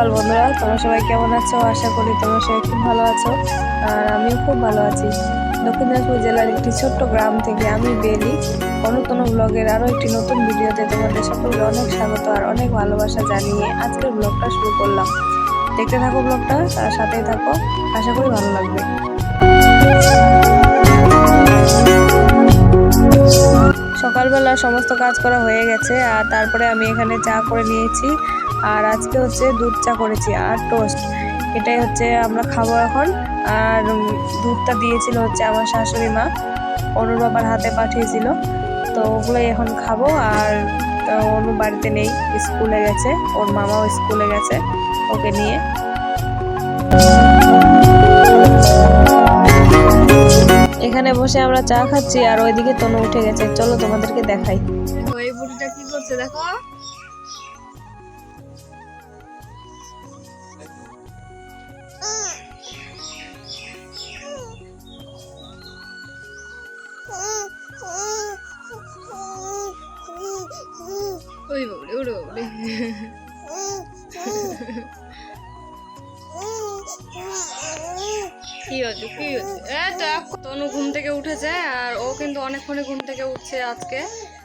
সকাল বন্ধুরা, তোমরা সবাই কেমন আছো? আশা করি তোমরা সবাই খুব ভালো আছো, আর আমিও খুব ভালো আছি। দক্ষিণ দিনাজপুর জেলার একটি ছোট্ট গ্রাম থেকে আমি বেলি অনুতন ব্লগের আরও একটি নতুন ভিডিওতে তোমাদের সকলকে অনেক স্বাগত আর অনেক ভালোবাসা জানিয়ে আজকের ব্লগটা শুরু করলাম। দেখতে থাকো ব্লগটা, তার সাথেই থাকো, আশা করি ভালো লাগবে। সকালবেলা সমস্ত কাজ করা হয়ে গেছে, আর তারপরে আমি এখানে চা করে নিয়েছি। আর আজকে হচ্ছে দুধ চা করেছি আর টোস্ট, এটাই হচ্ছে আমরা খাবো এখন। আর দুধটা দিয়েছিল হচ্ছে আমার শাশুড়ি মা, অনুর বাবার হাতে পাঠিয়েছিল, তো ওগুলোই এখন খাবো। আর অনু বাড়িতে নেই, স্কুলে গেছে, ওর মামাও স্কুলে গেছে ওকে নিয়ে। এখানে বসে আমরা চা খাচ্ছি, আর ওইদিকে তনু উঠে গেছে, চলো তোমাদেরকে দেখাই। তো এই বুড়িটা কি করছে দেখো। ওই বাবুরে, ওরে বাবুরে। কি হচ্ছে কি হচ্ছে? তনু ঘুম থেকে উঠেছে, আর ও কিন্তু অনেকক্ষণে ঘুম থেকে উঠছে আজকে।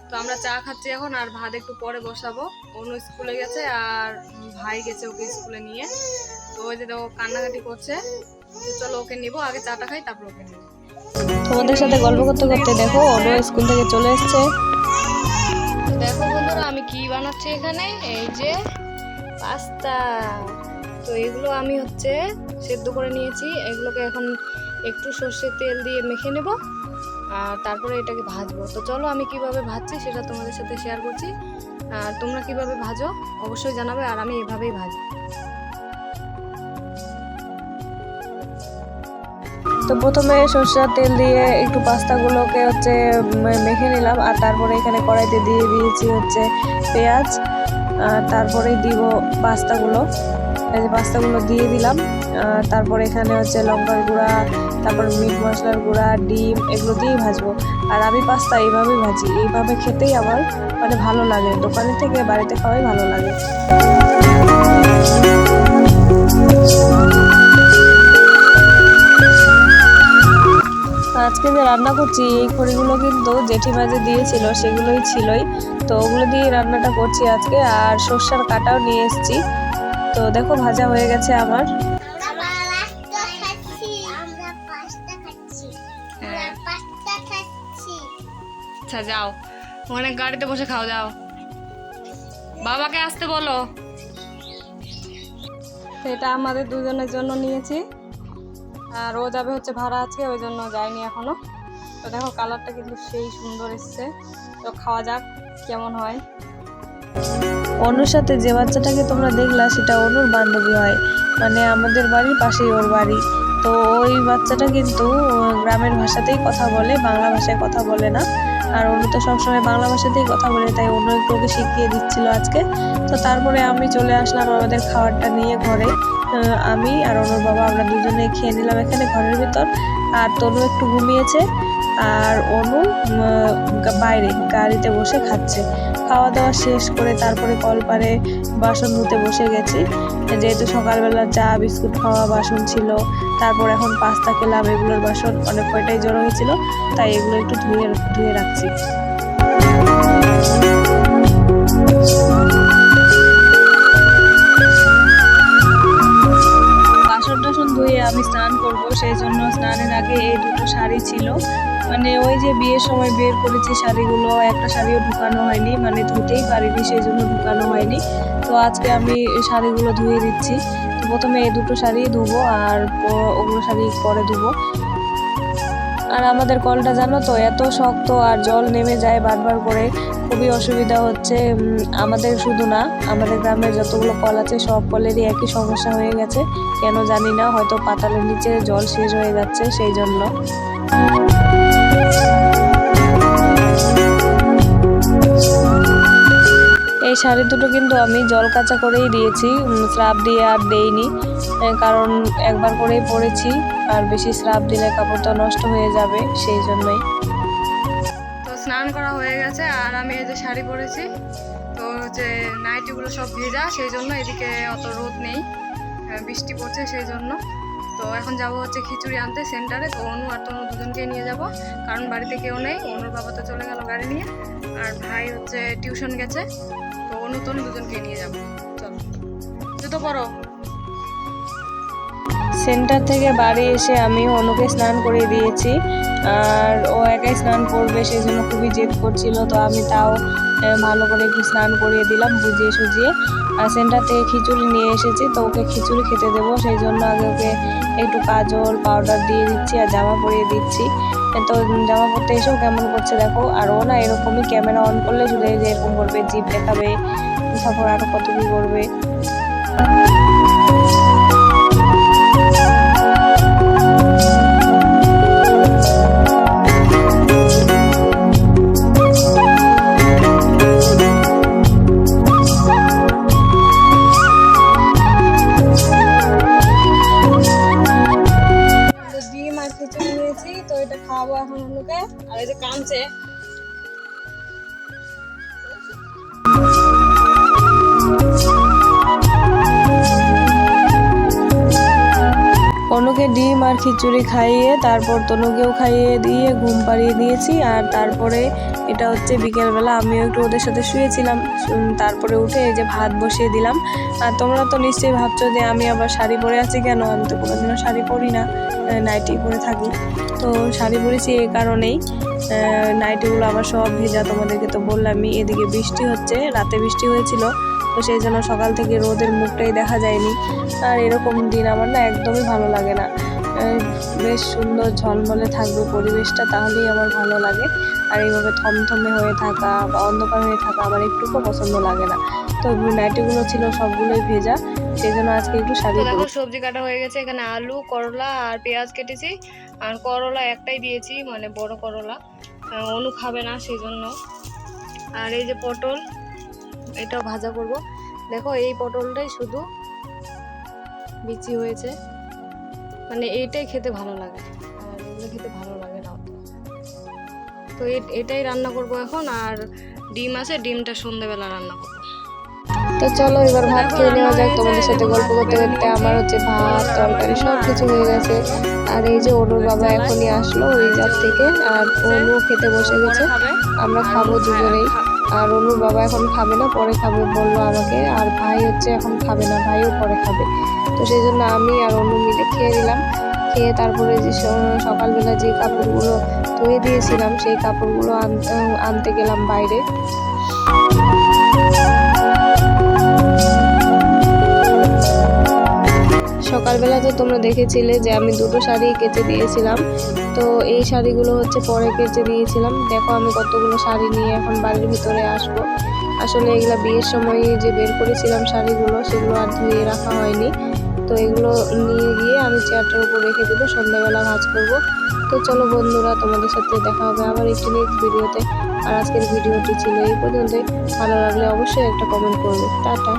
তো আমরা চা খাচ্ছি এখন, আর ভাত একটু পরে বসাবো। অনু স্কুলে গেছে আর ভাই গেছে ওকে স্কুলে নিয়ে। তো ওই যে ও কান্নাকাটি করছে, তো চলো ওকে নিবো, আগে চাটা খাই তারপর ওকে নিবো। তোমাদের সাথে গল্প করতে করতে দেখো অনু স্কুল থেকে চলে এসছে। দেখো বন্ধুরা আমি কি বানাচ্ছি এখানে, এই যে পাস্তা। তো এগুলো আমি হচ্ছে সেদ্ধ করে নিয়েছি, এগুলোকে এখন একটু সর্ষের তেল দিয়ে মেখে নেব, আর তারপরে এটাকে ভাজবো। তো চলো আমি কিভাবে ভাজছি সেটা তোমাদের সাথে শেয়ার করছি, আর তোমরা কিভাবে ভাজো অবশ্যই জানাবে, আর আমি এভাবেই ভাজি। তো প্রথমে সরষের তেল দিয়ে একটু পাস্তাগুলোকে হচ্ছে মেখে নিলাম, আর তারপরে এখানে কড়াইতে দিয়ে দিয়েছি হচ্ছে পেঁয়াজ, আর তারপরেই দিব পাস্তাগুলো। এই যে পাস্তাগুলো দিয়ে দিলাম, তারপরে এখানে হচ্ছে লঙ্কার গুঁড়া, তারপর মিট মশলার গুঁড়া, ডিম, এগুলো দিয়েই ভাজবো। আর আমি পাস্তা এইভাবেই ভাজি, এইভাবে খেতেই আমার মানে ভালো লাগে, দোকানের থেকে বাড়িতে খাওয়াই ভালো লাগে। আজকে যে রান্না করছি এই খড়িগুলো কিন্তু জেঠিমা যে দিয়েছিল সেগুলোই ছিলই, তো ওগুলো দিয়ে রান্নাটা করছি আজকে। আর সর্ষের কাটাও নিয়ে এসেছি। তো দেখো ভাজা হয়ে গেছে আমার। আচ্ছা যাও, ওখানে গাড়িতে বসে খাও, যাও বাবাকে আসতে বলো। এটা আমাদের দুজনের জন্য নিয়েছি, আর ও যাবে হচ্ছে ভাড়া আছে, ওই জন্য যায়নি এখনো। তো দেখো কালারটা কিন্তু সেই সুন্দর এসছে, তো খাওয়া যাক কেমন হয়। অনুর সাথে যে বাচ্চাটাকে তোমরা দেখলা সেটা অনুর বান্ধবী হয়, মানে আমাদের বাড়ির পাশেই ওর বাড়ি। তো ওই বাচ্চাটা কিন্তু গ্রামের ভাষাতেই কথা বলে, বাংলা ভাষায় কথা বলে না। আর অনু তো সবসময় বাংলা ভাষাতেই কথা বলে, তাই অনু একটু ওকে শিখিয়ে দিচ্ছিল আজকে। তো তারপরে আমি চলে আসলাম আমাদের খাবারটা নিয়ে ঘরে। আমি আর অনুর বাবা আমরা দুজনে খেয়ে নিলাম এখানে ঘরের ভিতর, আর তনু একটু ঘুমিয়েছে, আর অনু বাইরে গাড়িতে বসে খাচ্ছে। খাওয়া দাওয়া শেষ করে তারপরে কলপারে বাসন ধুতে বসে গেছি, যেহেতু সকালবেলা চা বিস্কুট খাওয়া বাসন ছিল, তারপর এখন পাস্তা খেলাম, এগুলোর বাসন অনেক কয়টাই জড়ো হয়েছিল, তাই এগুলো একটু ধুয়ে রাখছি। বাসন টাসন ধুয়ে আমি স্নান করব, সেই জন্য স্নানের আগে এই দুটো শাড়ি ছিল, মানে ওই যে বিয়ের সময় বের করেছি শাড়িগুলো, একটা শাড়িও ঢুকানো হয়নি, মানে ধুতেই পারিনি, সেই জন্য ঢুকানো হয়নি। তো আজকে আমি শাড়িগুলো ধুয়ে দিচ্ছি। তো প্রথমে এই দুটো শাড়ি ধুবো, আর ওগুলো শাড়ি পরে ধুবো। আর আমাদের কলটা জানো তো এত শক্ত, আর জল নেমে যায় বারবার করে, খুবই অসুবিধা হচ্ছে। আমাদের শুধু না, আমাদের গ্রামের যতগুলো কল আছে সব কলেরই একই সমস্যা হয়ে গেছে, কেন জানি না, হয়তো পাতালের নিচে জল শেষ হয়ে যাচ্ছে সেই জন্য। এই শাড়ি দুটো কিন্তু আমি জল কাঁচা করেই দিয়েছি, স্রাব দিয়ে আর দেইনি, কারণ একবার করেই পরেছি, আর বেশি স্রাব দিলে কাপড় তো নষ্ট হয়ে যাবে, সেই জন্যই। তো স্নান করা হয়ে গেছে, আর আমি এই যে শাড়ি পরেছি, তো হচ্ছে নাইটিগুলো সব ভেজা, সেই জন্য এদিকে অত রোদ নেই, বৃষ্টি পড়ছে সেই জন্য। তো এখন যাব হচ্ছে খিচুড়ি আনতে সেন্টারে। তো অনু আর তনু দুজনকে নিয়ে যাব, কারণ বাড়িতে কেউ নেই। অনুর বাবা তো চলে গেল গাড়ি নিয়ে, আর ভাই হচ্ছে টিউশন গেছে। তো অনু তনু দুজনকে নিয়ে যাব। চলো, জুতো পরো। সেন্টার থেকে বাড়ি এসে আমি অনুকে স্নান করিয়ে দিয়েছি, আর ও একাই স্নান করবে সেই জন্য খুবই জেদ করছিল। তো আমি তাও ভালো করে একটু স্নান করিয়ে দিলাম বুঝিয়ে সুজিয়ে। আর সেন্টার থেকে খিচুড়ি নিয়ে এসেছি, তো ওকে খিচুড়ি খেতে দেবো, সেই জন্য আগে ওকে একটু কাজল পাউডার দিয়ে দিচ্ছি আর জামা পরিয়ে দিচ্ছি। তো জামা পরতে এসেও কেমন করছে দেখো। আর ও না এরকমই ক্যামেরা অন করলে শুধু যে এরকম করবে, জিভ দেখাবে, তারপর আরও কত কি করবে। খিচুড়ি নিয়েছি, তো এটা খাওয়াবো এখন অনুকে। আর এই যে কাঁদছে, অনুকে ডিম আর খিচুড়ি খাইয়ে তারপর তনুকেও খাইয়ে দিয়ে ঘুম পাড়িয়ে দিয়েছি। আর তারপরে এটা হচ্ছে বিকেলবেলা, আমিও একটু ওদের সাথে শুয়েছিলাম। তারপরে উঠে এই যে ভাত বসিয়ে দিলাম। আর তোমরা তো নিশ্চয়ই ভাবছো যে আমি আবার শাড়ি পরে আছি কেন। আমি তো কোনোদিনও শাড়ি পরি না, নাইটি পরে থাকি। তো শাড়ি পরেছি এই কারণেই, নাইটিগুলো আবার সব ভেজা, তোমাদেরকে তো বললামই। এদিকে বৃষ্টি হচ্ছে, রাতে বৃষ্টি হয়েছিল, তো সেই জন্য সকাল থেকে রোদের মুখটাই দেখা যায়নি। আর এরকম দিন আমার না একদমই ভালো লাগে না। বেশ সুন্দর ঝলমলে থাকবে পরিবেশটা, তাহলেই আমার ভালো লাগে। আর এইভাবে থমথমে হয়ে থাকা বা অন্ধকার হয়ে থাকা আমার একটুকু পছন্দ লাগে না। তো নাইটিগুলো ছিল সবগুলোই ভেজা, সেই জন্য আজকে একটু শাড়ি দেখো পরেছি। সবজি কাটা হয়ে গেছে। এখানে আলু, করলা আর পেঁয়াজ কেটেছি। আর করলা একটাই দিয়েছি, মানে বড় করলা, অনু খাবে না সেই জন্য। আর এই যে পটল, এটাও ভাজা করব। দেখো এই পটলটাই শুধু বিচি হয়েছে, মানে এইটাই খেতে ভালো লাগে, আর এগুলো খেতে ভালো লাগে না। তো এটাই রান্না করব এখন। আর ডিম আছে, ডিমটা সন্ধ্যেবেলা রান্না করব। তো চলো এবার ভাত খেয়ে নেওয়া যাক। তোমাদের সাথে গল্প করতে করতে আমার হচ্ছে ভাত তরকারি সব কিছু হয়ে গেছে। আর এই যে অনুর বাবা এখনই আসলো রিজার্ভ থেকে, আর অনু খেতে বসে গেছে। আমরা খাবো দুজনেই। আর অনুর বাবা এখন খাবে না, পরে খাবে বললো আমাকে। আর ভাই হচ্ছে এখন খাবে না, ভাইও পরে খাবে। তো সেই জন্য আমি আর অনু মিলে খেয়ে নিলাম। খেয়ে তারপরে যে সকালবেলা যে কাপড়গুলো ধুয়ে দিয়েছিলাম সেই কাপড়গুলো আনতে গেলাম বাইরে। সকালবেলা তো তোমরা দেখেছিলে যে আমি দুটো শাড়ি কেচে দিয়েছিলাম। তো এই শাড়িগুলো হচ্ছে পরে কেচে দিয়েছিলাম। দেখো আমি কতগুলো শাড়ি নিয়ে এখন বাড়ির ভিতরে আসবো। আসলে এগুলো বিয়ের সময় যে বের করেছিলাম শাড়িগুলো, সেগুলো আর ধুয়ে রাখা হয়নি। তো এগুলো নিয়ে গিয়ে আমি চেয়ারটার উপর রেখে দেবো, সন্ধ্যাবেলা ভাঁজ করব। তো চলো বন্ধুরা, তোমাদের সাথে দেখা হবে আবার একটি নেক্সট ভিডিওতে। আর আজকের ভিডিওটি ছিল এই পর্যন্তই। ভালো লাগলে অবশ্যই একটা কমেন্ট করবে। টাটা।